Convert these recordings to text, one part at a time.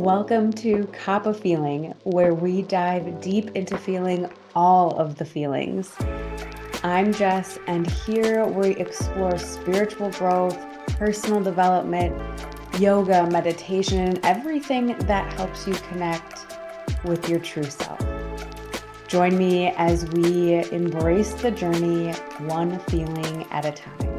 Welcome to Kappa Feeling, where we dive deep into feeling all of the feelings. I'm Jess, and here we explore spiritual growth, personal development, yoga, meditation, and everything that helps you connect with your true self. Join me as we embrace the journey, one feeling at a time.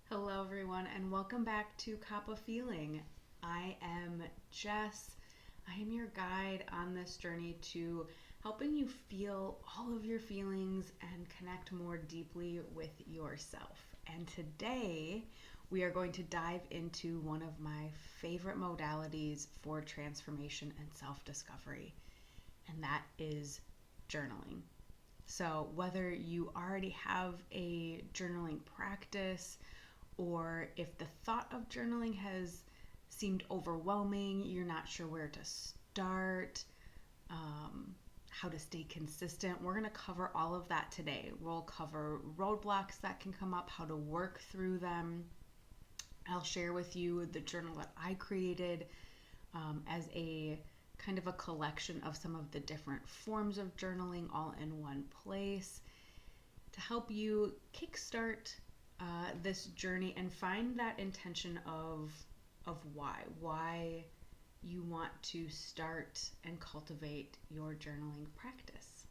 Hello, everyone, and welcome back to Kappa Feeling. I am Jess. I am your guide on this journey to helping you feel all of your feelings and connect more deeply with yourself. And today we are going to dive into one of my favorite modalities for transformation and self-discovery, and that is journaling. So whether you already have a journaling practice, or if the thought of journaling has seemed overwhelming, you're not sure where to start, how to stay consistent, we're going to cover all of that today. We'll cover roadblocks that can come up, how to work through them. I'll share with you the journal that I created as a kind of a collection of some of the different forms of journaling all in one place to help you kickstart this journey and find that intention of why you want to start and cultivate your journaling practice.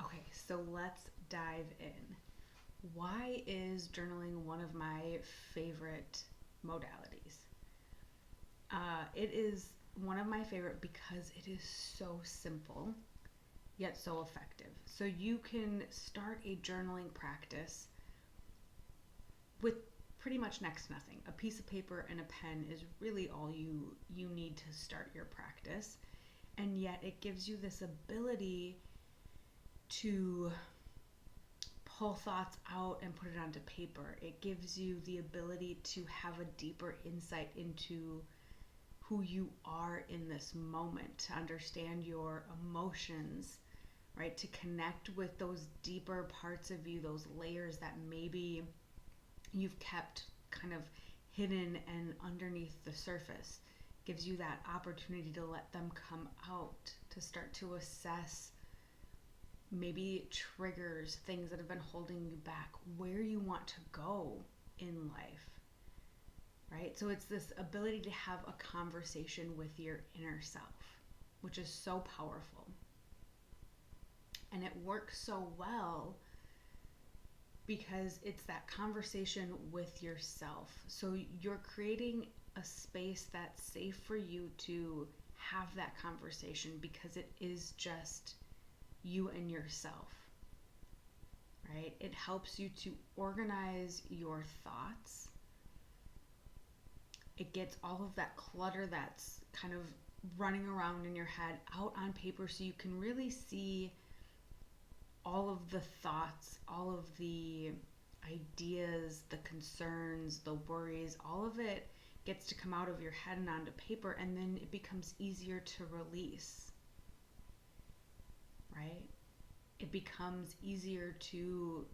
Okay, so let's dive in. Why is journaling one of my favorite modalities? It is one of my favorite because it is so simple yet so effective. So you can start a journaling practice with pretty much next to nothing. A piece of paper and a pen is really all you need to start your practice. And yet it gives you this ability to pull thoughts out and put it onto paper. It gives you the ability to have a deeper insight into who you are in this moment, to understand your emotions, right? To connect with those deeper parts of you, those layers that maybe you've kept kind of hidden and underneath the surface. Gives you that opportunity to let them come out, to start to assess maybe triggers, things that have been holding you back, where you want to go in life, right? So it's this ability to have a conversation with your inner self, which is so powerful. And it works so well because it's that conversation with yourself. So you're creating a space that's safe for you to have that conversation because it is just you and yourself, right? It helps you to organize your thoughts. It gets all of that clutter that's kind of running around in your head out on paper so you can really see all of the thoughts, all of the ideas, the concerns, the worries, all of it gets to come out of your head and onto paper, and then it becomes easier to release, right? It becomes easier to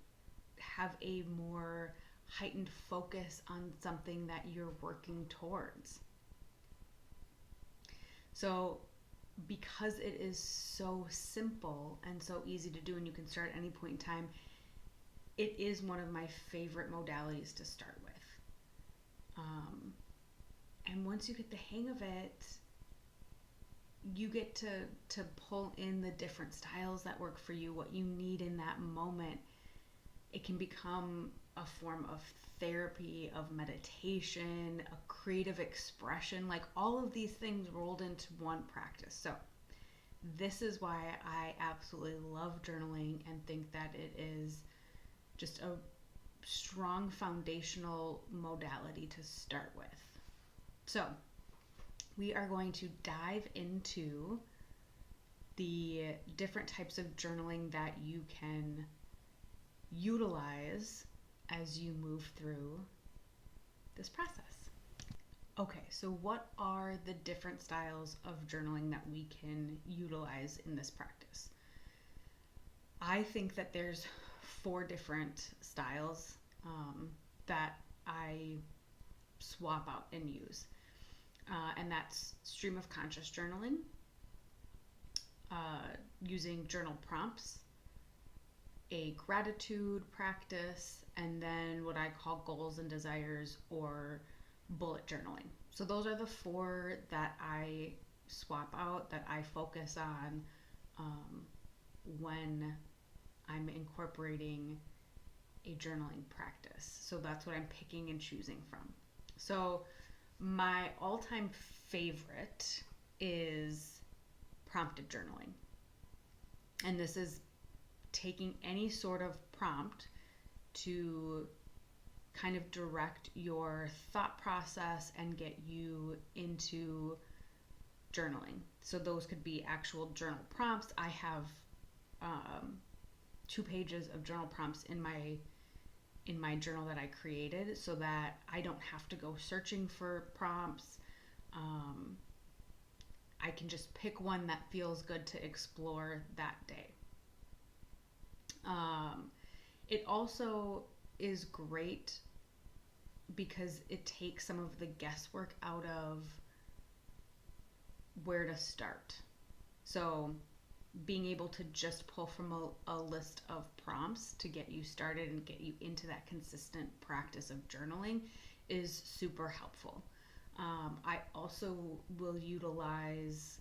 have a more heightened focus on something that you're working towards. So because it is so simple and so easy to do and you can start at any point in time, it is one of my favorite modalities to start with. And once you get the hang of it, you get to pull in the different styles that work for you, what you need in that moment. It can become a form of therapy, of meditation, a creative expression, like all of these things rolled into one practice. So this is why I absolutely love journaling and think that it is just a strong foundational modality to start with. So we are going to dive into the different types of journaling that you can utilize as you move through this process. Okay, so what are the different styles of journaling that we can utilize in this practice? I think that there's 4 different styles that I swap out and use. And that's stream of conscious journaling, using journal prompts, a gratitude practice, and then what I call goals and desires or bullet journaling. So those are the 4 that I swap out, that I focus on when I'm incorporating a journaling practice. So that's what I'm picking and choosing from. So my all-time favorite is prompted journaling. And this is taking any sort of prompt to kind of direct your thought process and get you into journaling. So those could be actual journal prompts. I have 2 pages of journal prompts in my journal that I created so that I don't have to go searching for prompts. I can just pick one that feels good to explore that day. It also is great because it takes some of the guesswork out of where to start. So being able to just pull from a list of prompts to get you started and get you into that consistent practice of journaling is super helpful. I also will utilize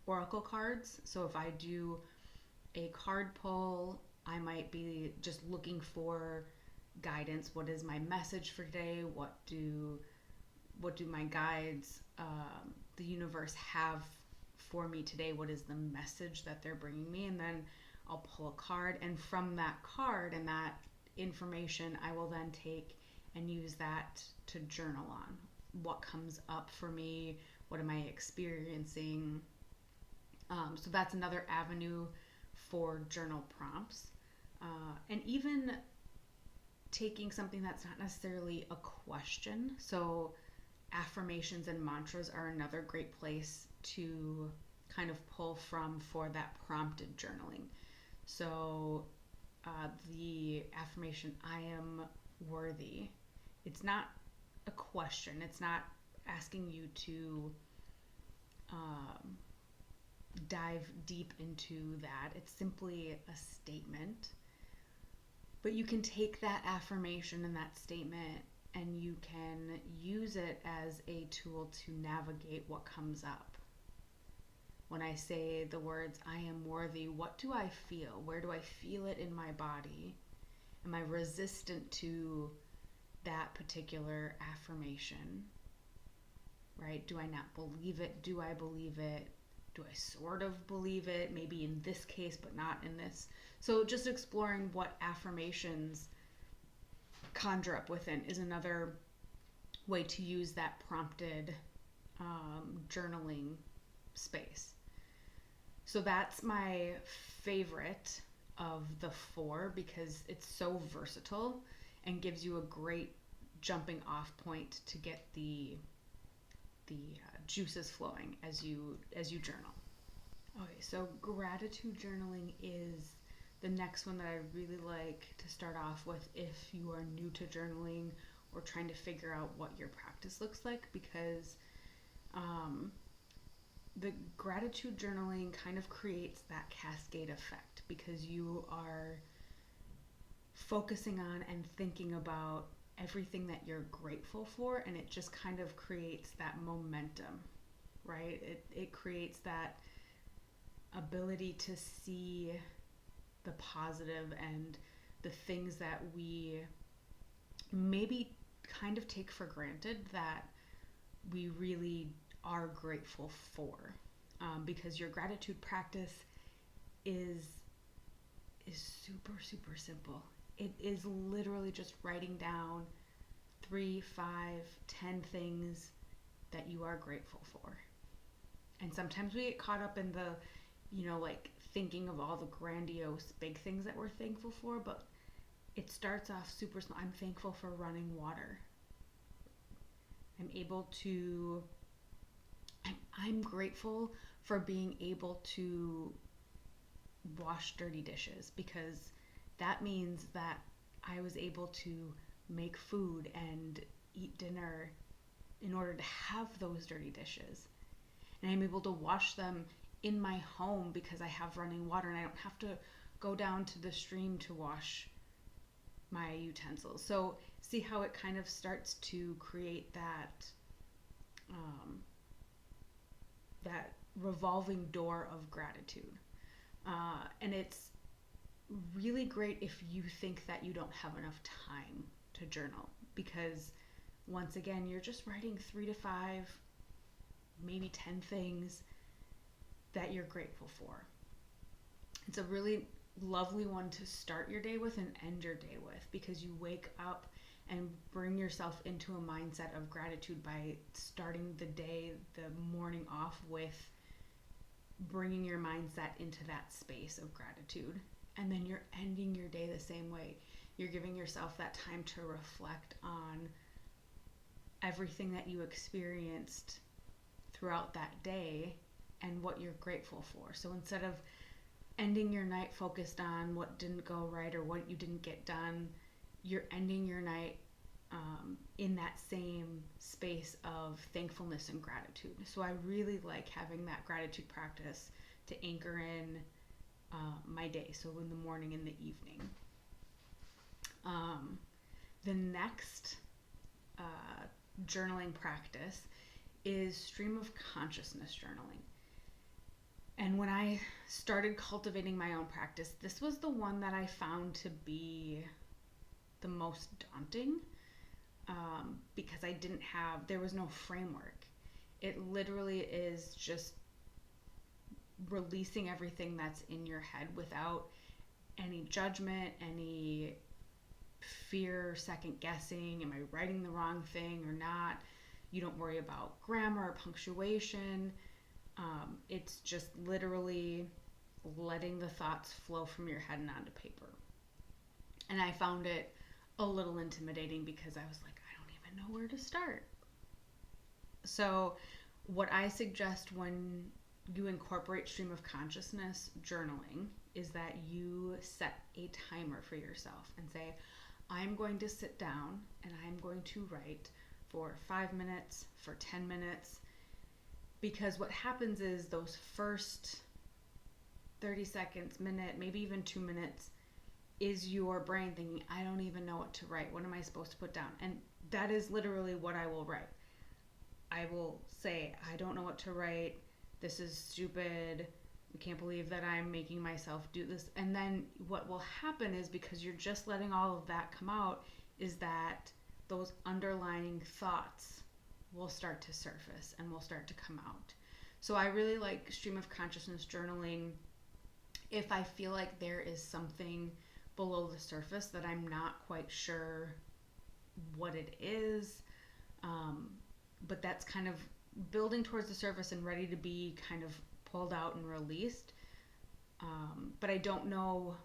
oracle cards. So if I do a card pull, I might be just looking for guidance. What is my message for today? What do my guides, the universe, have for me today? What is the message that they're bringing me? And then I'll pull a card, and from that card and that information, I will then take and use that to journal on. What comes up for me? What am I experiencing? So that's another avenue for journal prompts. And even taking something that's not necessarily a question. So affirmations and mantras are another great place to kind of pull from for that prompted journaling. So the affirmation, I am worthy, it's not a question. It's not asking you to dive deep into that. It's simply a statement. But you can take that affirmation and that statement and you can use it as a tool to navigate what comes up. When I say the words, I am worthy, what do I feel? Where do I feel it in my body? Am I resistant to that particular affirmation? Right? Do I not believe it? Do I believe it? Do I sort of believe it? Maybe in this case, but not in this. So just exploring what affirmations conjure up within is another way to use that prompted journaling space. So that's my favorite of the 4 because it's so versatile and gives you a great jumping off point to get the juices flowing as you journal. Okay, so gratitude journaling is the next one that I really like to start off with if you are new to journaling or trying to figure out what your practice looks like, because the gratitude journaling kind of creates that cascade effect because you are focusing on and thinking about everything that you're grateful for, and it just kind of creates that momentum, right? It creates that ability to see the positive and the things that we maybe kind of take for granted that we really are grateful for, because your gratitude practice is super, super simple. It is literally just writing down 3, 5, 10 things that you are grateful for. And sometimes we get caught up in the, like thinking of all the grandiose big things that we're thankful for, but it starts off super small. I'm thankful for running water. I'm able to, I'm grateful for being able to wash dirty dishes, because that means that I was able to make food and eat dinner in order to have those dirty dishes. And I'm able to wash them in my home because I have running water and I don't have to go down to the stream to wash my utensils. So see how it kind of starts to create that revolving door of gratitude. And it's really great if you think that you don't have enough time to journal, because once again, you're just writing 3 to 5, maybe 10 things that you're grateful for. It's a really lovely one to start your day with and end your day with, because you wake up and bring yourself into a mindset of gratitude by starting the day, the morning off, with bringing your mindset into that space of gratitude. And then you're ending your day the same way. You're giving yourself that time to reflect on everything that you experienced throughout that day and what you're grateful for. So instead of ending your night focused on what didn't go right or what you didn't get done, you're ending your night in that same space of thankfulness and gratitude. So I really like having that gratitude practice to anchor in my day, so in the morning and the evening. The next journaling practice is stream of consciousness journaling. And when I started cultivating my own practice, this was the one that I found to be the most daunting, because there was no framework. It literally is just releasing everything that's in your head without any judgment, any fear, second guessing, am I writing the wrong thing or not? You don't worry about grammar or punctuation. It's just literally letting the thoughts flow from your head and onto paper. And I found it a little intimidating because I was like, I don't even know where to start. So what I suggest when you incorporate stream of consciousness journaling is that you set a timer for yourself and say, I'm going to sit down and I'm going to write for 5 minutes, for 10 minutes, because what happens is those first 30 seconds, minute, maybe even 2 minutes is your brain thinking, I don't even know what to write. What am I supposed to put down? And that is literally what I will write. I will say, I don't know what to write. This is stupid. I can't believe that I'm making myself do this. And then what will happen is, because you're just letting all of that come out, is that those underlying thoughts will start to surface and will start to come out. So I really like stream of consciousness journaling if I feel like there is something below the surface that I'm not quite sure what it is, but that's kind of building towards the surface and ready to be kind of pulled out and released, but I don't know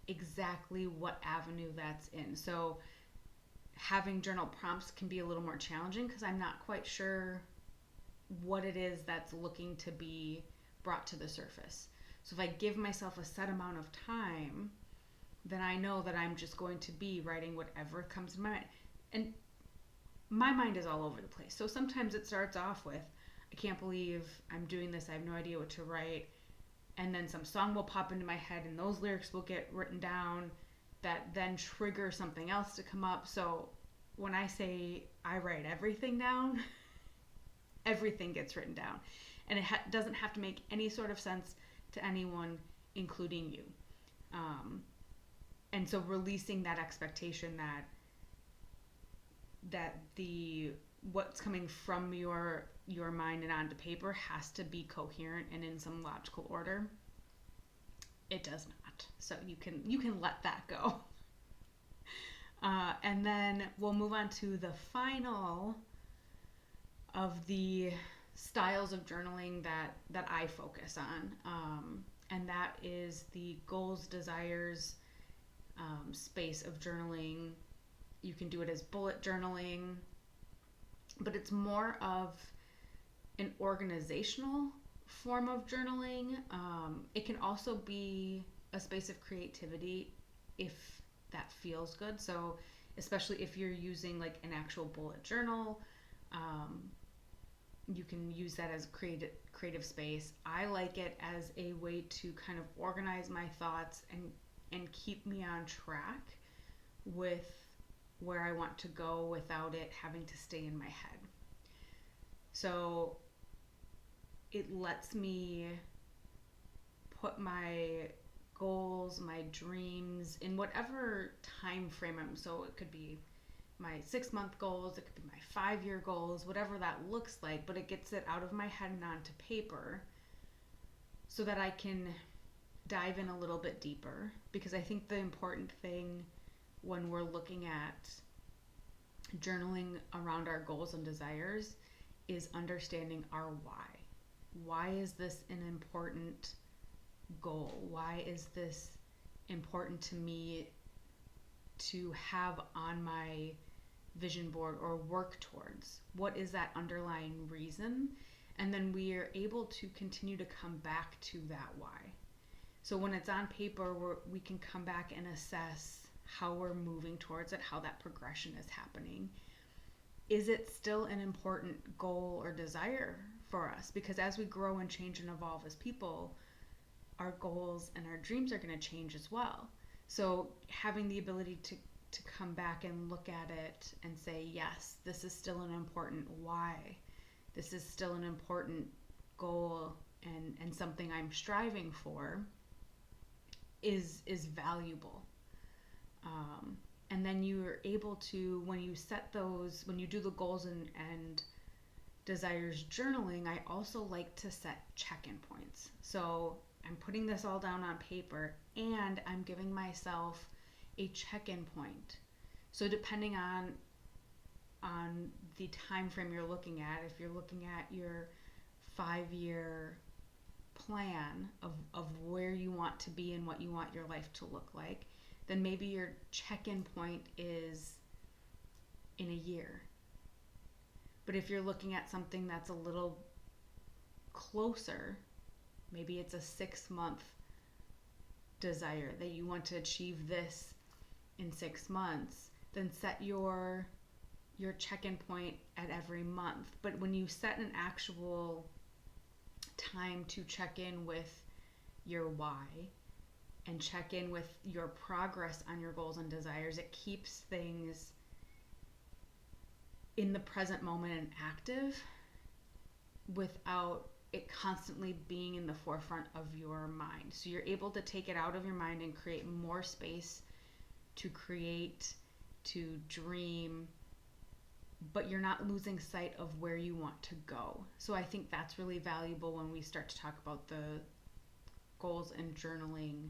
exactly what avenue that's in. So having journal prompts can be a little more challenging because I'm not quite sure what it is that's looking to be brought to the surface. So if I give myself a set amount of time, then I know that I'm just going to be writing whatever comes to my mind. And my mind is all over the place. So sometimes it starts off with, I can't believe I'm doing this. I have no idea what to write. And then some song will pop into my head and those lyrics will get written down that then trigger something else to come up. So when I say I write everything down, everything gets written down. And it doesn't have to make any sort of sense to anyone, including you. And so releasing that expectation that what's coming from your mind and onto paper has to be coherent and in some logical order. It does not. So you can let that go. And then we'll move on to the final of the styles of journaling that I focus on, and that is the goals, desires space of journaling. You can do it as bullet journaling, but it's more of an organizational form of journaling. It can also be a space of creativity if that feels good. So, especially if you're using like an actual bullet journal, um, you can use that as creative space. I like it as a way to kind of organize my thoughts and keep me on track with where I want to go without it having to stay in my head. So it lets me put my goals, my dreams in whatever time frame I'm, so it could be my 6 month goals, it could be my 5 year goals, whatever that looks like, but it gets it out of my head and onto paper so that I can dive in a little bit deeper. Because I think the important thing when we're looking at journaling around our goals and desires is understanding our why. Why is this an important goal? Why is this important to me to have on my vision board or work towards? What is that underlying reason? And then we are able to continue to come back to that why. So when it's on paper, we can come back and assess how we're moving towards it, how that progression is happening. Is it still an important goal or desire for us? Because as we grow and change and evolve as people, our goals and our dreams are going to change as well. So having the ability to come back and look at it and say, yes, this is still an important why. This is still an important goal and something I'm striving for is valuable. And then you're able to, when you set those, when you do the goals and desires journaling, I also like to set check-in points. So I'm putting this all down on paper and I'm giving myself a check-in point. So depending on the time frame you're looking at, if you're looking at your 5 year plan of where you want to be and what you want your life to look like, then maybe your check-in point is in a year. But if you're looking at something that's a little closer, maybe it's a 6 month desire that you want to achieve this in 6 months, then set your check-in point at every month. But when you set an actual time to check in with your why and check in with your progress on your goals and desires, it keeps things in the present moment and active without it constantly being in the forefront of your mind. So you're able to take it out of your mind and create more space to create, to dream, but you're not losing sight of where you want to go. So I think that's really valuable when we start to talk about the goals and journaling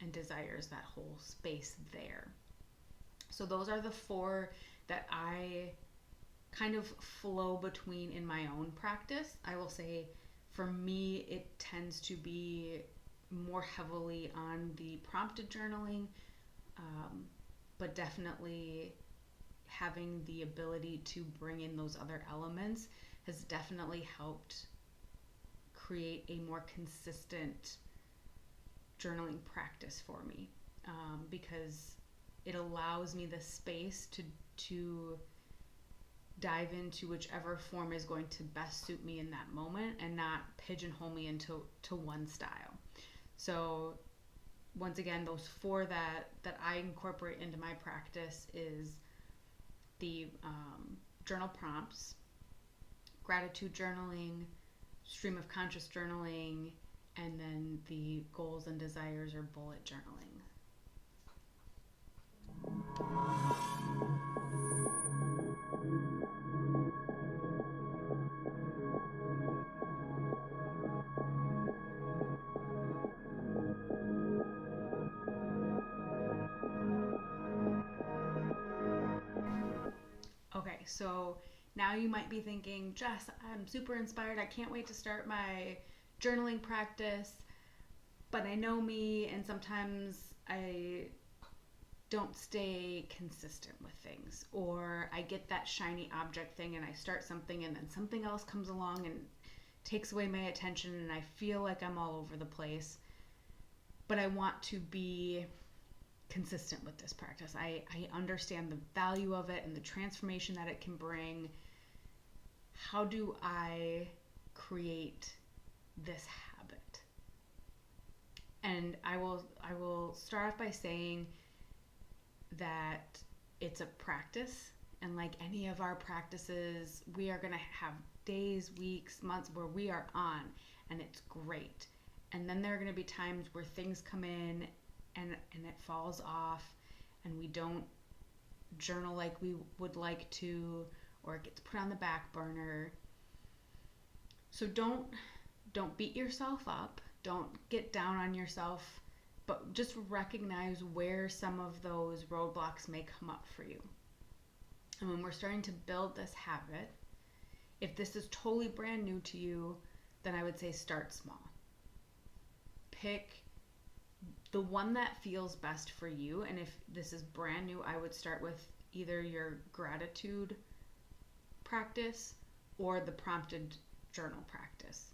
and desires, that whole space there. So those are the 4 that I kind of flow between in my own practice. I will say for me, it tends to be more heavily on the prompted journaling, but definitely having the ability to bring in those other elements has definitely helped create a more consistent journaling practice for me, because it allows me the space to dive into whichever form is going to best suit me in that moment and not pigeonhole me into one style. So once again, those 4 that I incorporate into my practice is the journal prompts, gratitude journaling, stream of conscious journaling, and then the goals and desires or bullet journaling. Okay, so Now you might be thinking, Jess, I'm super inspired. I can't wait to start my journaling practice. But I know me, and sometimes I don't stay consistent with things. Or I get that shiny object thing and I start something and then something else comes along and takes away my attention and I feel like I'm all over the place. But I want to be consistent with this practice. I understand the value of it and the transformation that it can bring. How do I create this habit? And I will start off by saying that it's a practice, and like any of our practices, we are going to have days, weeks, months where we are on, and it's great. And then there are going to be times where things come in and it falls off and we don't journal like we would like to, or it gets put on the back burner. So don't beat yourself up. Don't get down on yourself, but just recognize where some of those roadblocks may come up for you. And when we're starting to build this habit, if this is totally brand new to you, then I would say start small. Pick the one that feels best for you. And if this is brand new, I would start with either your gratitude practice or the prompted journal practice.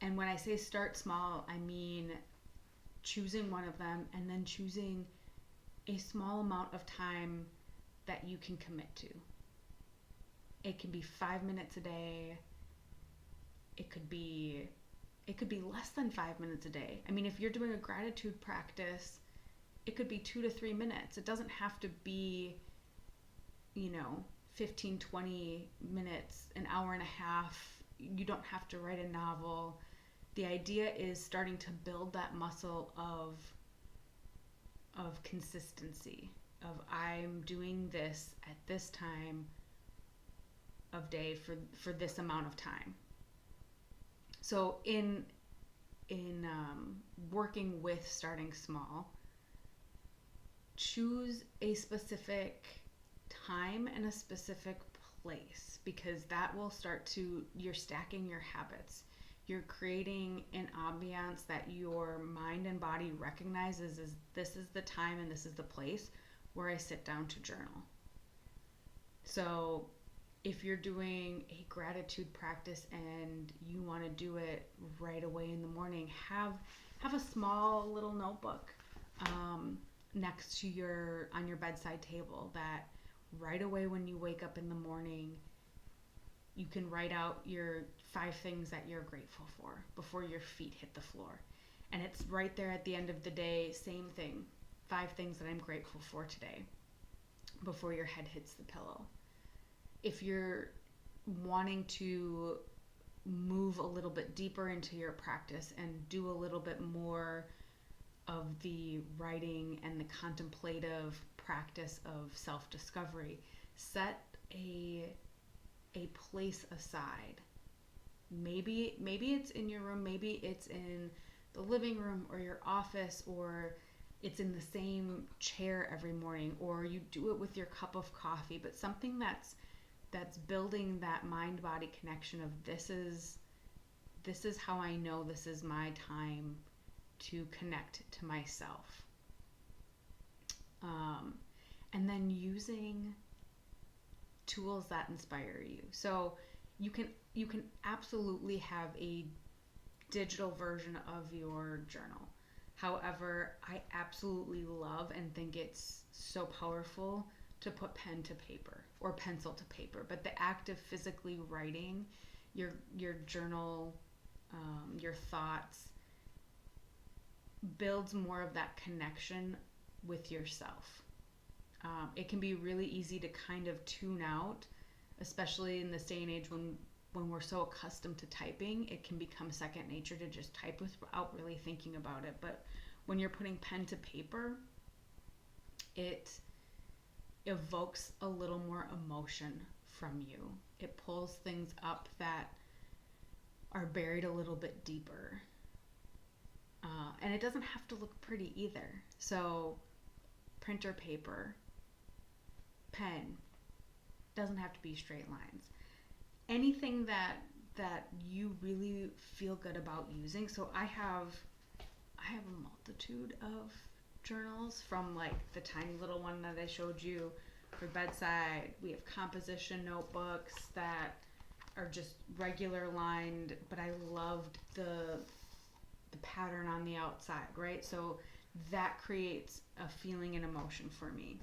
And when I say start small, I mean choosing one of them and then choosing a small amount of time that you can commit to. It can be 5 minutes a day. It could be less than 5 minutes a day. I mean, if you're doing a gratitude practice, it could be 2 to 3 minutes. It doesn't have to be, 15, 20 minutes, an hour and a half. You don't have to write a novel. The idea is starting to build that muscle of consistency, of I'm doing this at this time of day for this amount of time. So in working with starting small, choose a specific time and a specific place, because that will you're stacking your habits. You're creating an ambiance that your mind and body recognizes as this is the time and this is the place where I sit down to journal. So if you're doing a gratitude practice and you want to do it right away in the morning, have a small little notebook next to on your bedside table that right away when you wake up in the morning, you can write out your 5 things that you're grateful for before your feet hit the floor. And it's right there at the end of the day, same thing, 5 things that I'm grateful for today before your head hits the pillow. If you're wanting to move a little bit deeper into your practice and do a little bit more of the writing and the contemplative practice of self-discovery, set a place aside. Maybe it's in your room, maybe it's in the living room or your office, or it's in the same chair every morning, or you do it with your cup of coffee, but something that's building that mind-body connection of this is how I know this is my time to connect to myself. And then using tools that inspire you. So you can absolutely have a digital version of your journal. However, I absolutely love and think it's so powerful to put pen to paper or pencil to paper. But the act of physically writing your journal, your thoughts, builds more of that connection with yourself. It can be really easy to kind of tune out, especially in this day and age when we're so accustomed to typing. It can become second nature to just type without really thinking about it. But when you're putting pen to paper, it evokes a little more emotion from you. It pulls things up that are buried a little bit deeper. And it doesn't have to look pretty either. So printer paper, pen, Doesn't have to be straight lines. Anything that you really feel good about using. So I have a multitude of journals, from like the tiny little one that I showed you for bedside. We have composition notebooks that are just regular lined, but I loved the pattern on the outside, right? So that creates a feeling and emotion for me.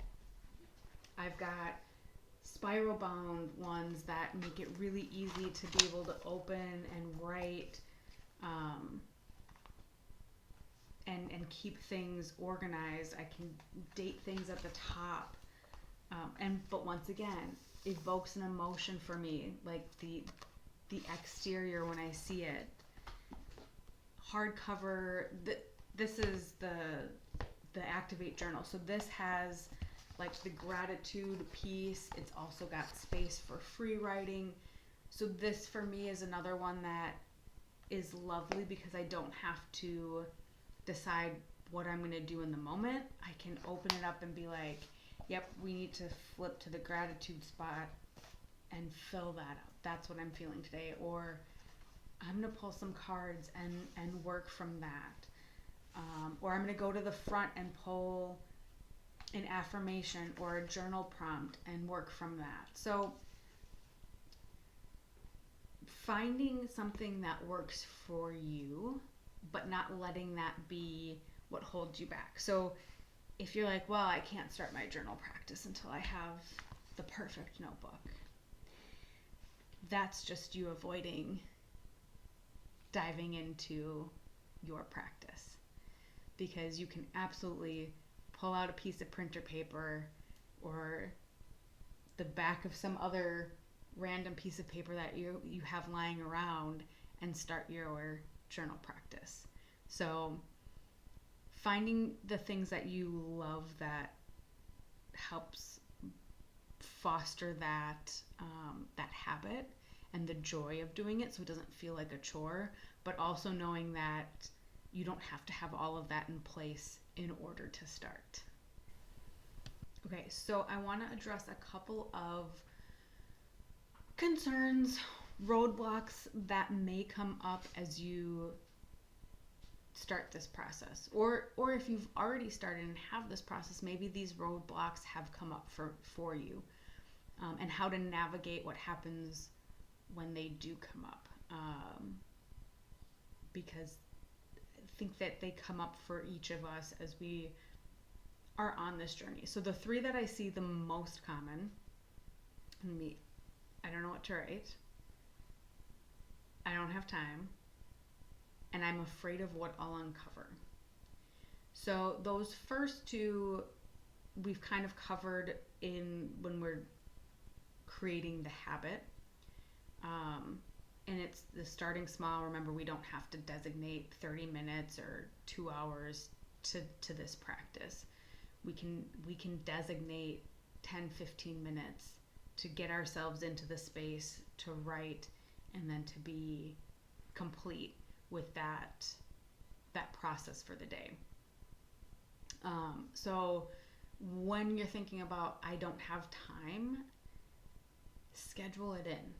I've got spiral bound ones that make it really easy to be able to open and write, and keep things organized. I can date things at the top, but once again, evokes an emotion for me, like the exterior when I see it. Hardcover. This is the Activate journal. So this has like the gratitude piece. It's also got space for free writing. So this for me is another one that is lovely because I don't have to decide what I'm going to do in the moment. I can open it up and be like, yep, we need to flip to the gratitude spot and fill that up. That's what I'm feeling today. Or I'm going to pull some cards and work from that. Or I'm going to go to the front and pull an affirmation or a journal prompt and work from that. So finding something that works for you, but not letting that be what holds you back. So if you're like, well, I can't start my journal practice until I have the perfect notebook, that's just you avoiding diving into your practice, because you can absolutely pull out a piece of printer paper or the back of some other random piece of paper that you have lying around and start your journal practice. So finding the things that you love that helps foster that habit and the joy of doing it, so it doesn't feel like a chore, but also knowing that you don't have to have all of that in place in order to start. Okay, so I want to address a couple of concerns, roadblocks that may come up as you start this process, or if you've already started and have this process, maybe these roadblocks have come up for you, and how to navigate what happens when they do come up, because I think that they come up for each of us as we are on this journey. So the three that I see the most common, I don't know what to write, I don't have time, and I'm afraid of what I'll uncover. So those first two we've kind of covered in when we're creating the habit, and it's the starting small. Remember, we don't have to designate 30 minutes or 2 hours to this practice. We can designate 10-15 minutes to get ourselves into the space to write, and then to be complete with that process for the day. So when you're thinking about, I don't have time, schedule it in.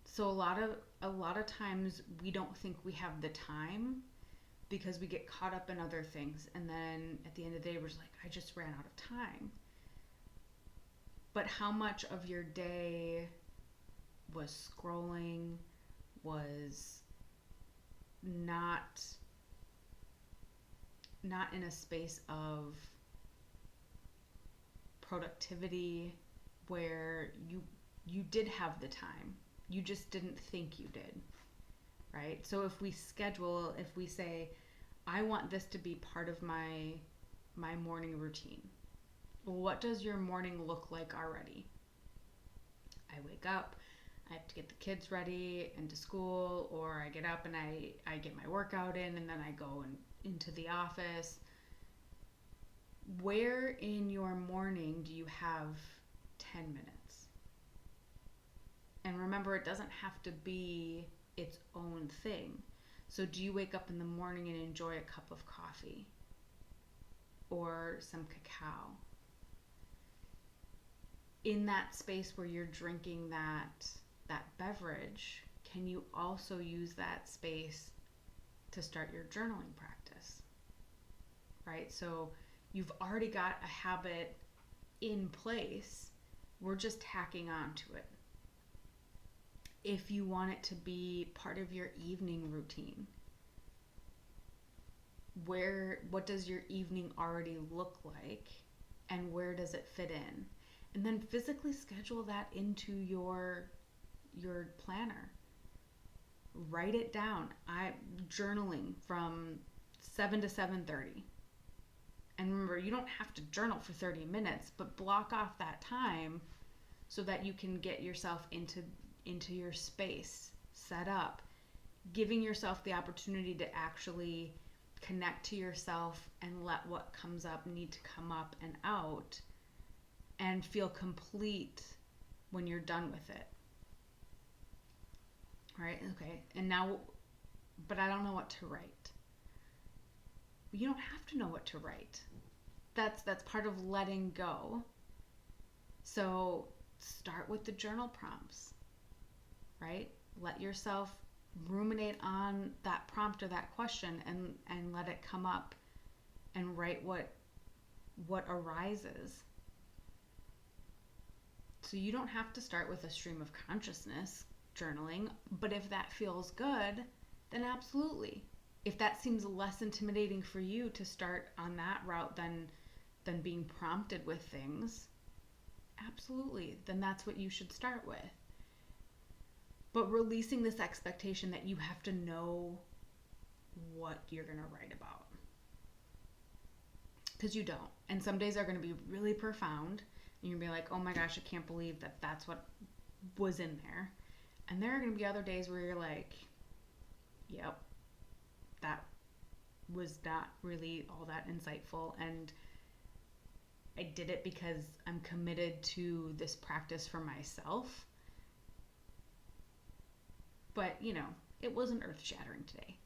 So a lot of times we don't think we have the time because we get caught up in other things, and then at the end of the day we're just like, I just ran out of time. But how much of your day was scrolling, was not in a space of productivity where you did have the time, you just didn't think you did, right? So if we schedule, if we say, I want this to be part of my morning routine. What does your morning look like already? I wake up, I have to get the kids ready and to school, or I get up and I get my workout in, and then I go into the office. Where in your morning do you have 10 minutes? And remember, it doesn't have to be its own thing. So do you wake up in the morning and enjoy a cup of coffee or some cacao? in that space where you're drinking that beverage, can you also use that space to start your journaling practice? Right? So you've already got a habit in place. We're just tacking on to it. If you want it to be part of your evening routine, what does your evening already look like, and where does it fit in? And then physically schedule that into your planner. Write it down. I'm journaling from 7 to 7:30. And remember, you don't have to journal for 30 minutes, but block off that time so that you can get yourself into your space, set up, giving yourself the opportunity to actually connect to yourself and let what comes up need to come up and out, and feel complete when you're done with it. All right? Okay. And now, but I don't know what to write. You don't have to know what to write. That's part of letting go. So start with the journal prompts, right? Let yourself ruminate on that prompt or that question, and let it come up, and write what arises. So you don't have to start with a stream of consciousness journaling, but if that feels good, then absolutely. If that seems less intimidating for you to start on that route than being prompted with things, absolutely, then that's what you should start with. But releasing this expectation that you have to know what you're going to write about. Because you don't. And some days are going to be really profound. And you're going to be like, oh my gosh, I can't believe that that's what was in there. And there are going to be other days where you're like, yep, that was not really all that insightful. And I did it because I'm committed to this practice for myself. But, it wasn't earth-shattering today.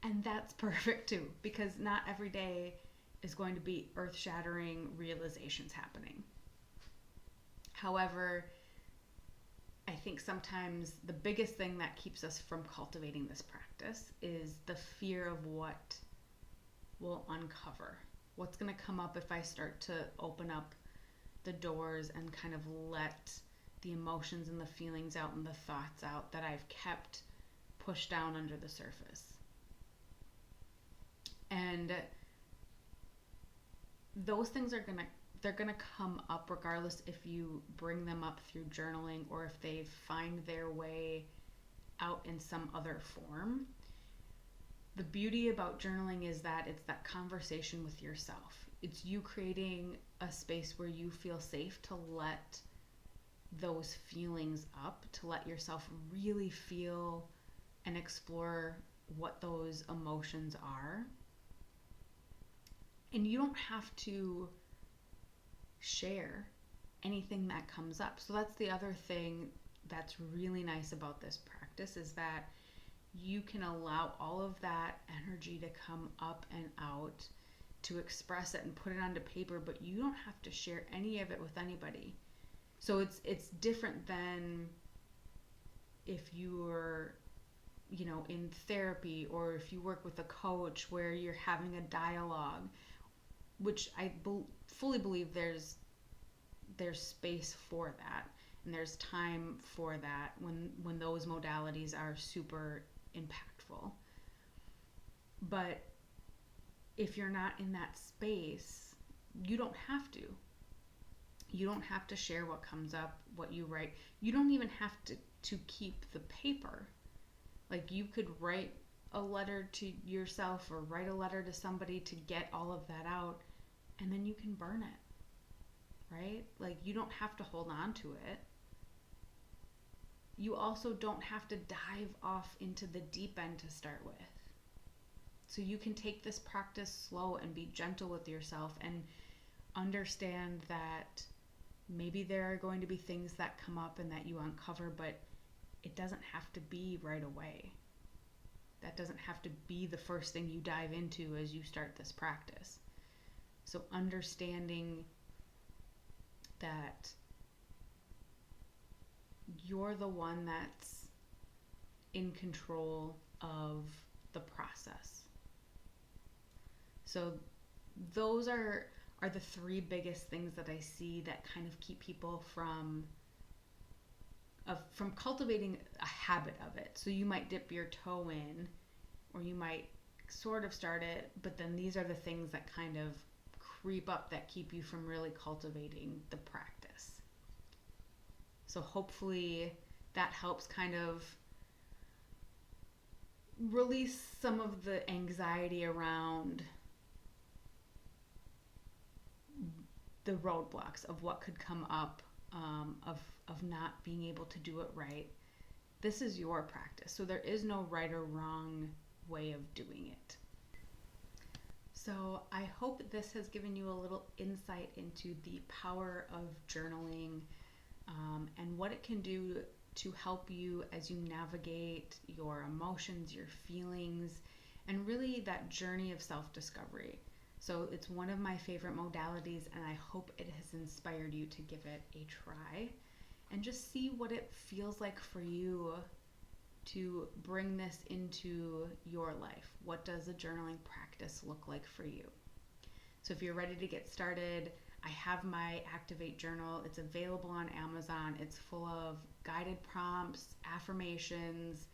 And that's perfect too, because not every day is going to be earth-shattering realizations happening. However, I think sometimes the biggest thing that keeps us from cultivating this practice is the fear of what will uncover. What's going to come up if I start to open up the doors and kind of let the emotions and the feelings out and the thoughts out that I've kept pushed down under the surface. And those things they're gonna come up regardless if you bring them up through journaling or if they find their way out in some other form. The beauty about journaling is that it's that conversation with yourself. It's you creating a space where you feel safe to let those feelings up, to let yourself really feel and explore what those emotions are. And you don't have to share anything that comes up. So that's the other thing that's really nice about this practice, is that you can allow all of that energy to come up and out, to express it and put it onto paper, but you don't have to share any of it with anybody. So it's different than if you're, in therapy, or if you work with a coach where you're having a dialogue, which I fully believe there's space for that, and there's time for that when those modalities are super impactful. But if you're not in that space, you don't have to. You don't have to share what comes up, what you write. You don't even have to keep the paper. Like, you could write a letter to yourself or write a letter to somebody to get all of that out, and then you can burn it, right? Like, you don't have to hold on to it. You also don't have to dive off into the deep end to start with. So you can take this practice slow and be gentle with yourself, and understand that maybe there are going to be things that come up and that you uncover, but it doesn't have to be right away. That doesn't have to be the first thing you dive into as you start this practice. So understanding that you're the one that's in control of the process. So those are the three biggest things that I see that kind of keep people from cultivating a habit of it. So you might dip your toe in, or you might sort of start it, but then these are the things that kind of creep up that keep you from really cultivating the practice. So hopefully that helps kind of release some of the anxiety around the roadblocks of what could come up, of not being able to do it right. This is your practice, so there is no right or wrong way of doing it. So I hope this has given you a little insight into the power of journaling, and what it can do to help you as you navigate your emotions, your feelings, and really that journey of self-discovery. So it's one of my favorite modalities, and I hope it has inspired you to give it a try and just see what it feels like for you to bring this into your life. What does a journaling practice look like for you? So if you're ready to get started, I have my Activate Journal. It's available on Amazon. It's full of guided prompts, affirmations.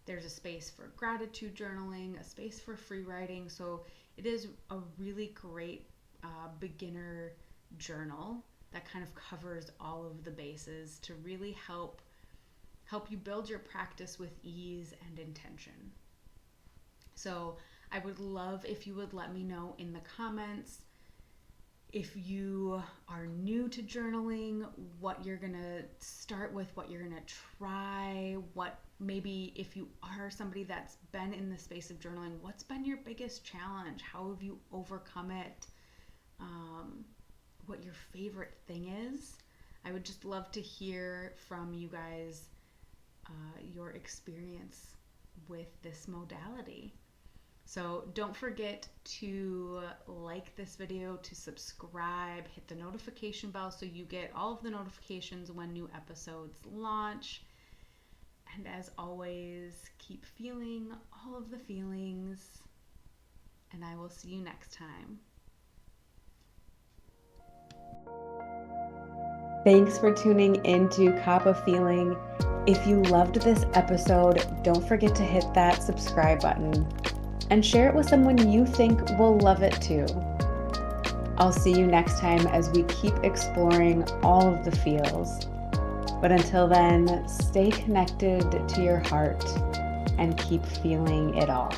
There's a space for gratitude journaling, a space for free writing. So it is a really great beginner journal that kind of covers all of the bases to really help you build your practice with ease and intention. So I would love if you would let me know in the comments if you are new to journaling, what you're gonna start with, what you're gonna try, what maybe if you are somebody that's been in the space of journaling, what's been your biggest challenge? How have you overcome it? What your favorite thing is. I would just love to hear from you guys your experience with this modality. So don't forget to like this video, to subscribe, hit the notification bell so you get all of the notifications when new episodes launch. And as always, keep feeling all of the feelings, and I will see you next time. Thanks for tuning into Cup of Feeling. If you loved this episode, don't forget to hit that subscribe button and share it with someone you think will love it too. I'll see you next time as we keep exploring all of the feels. But until then, stay connected to your heart and keep feeling it all.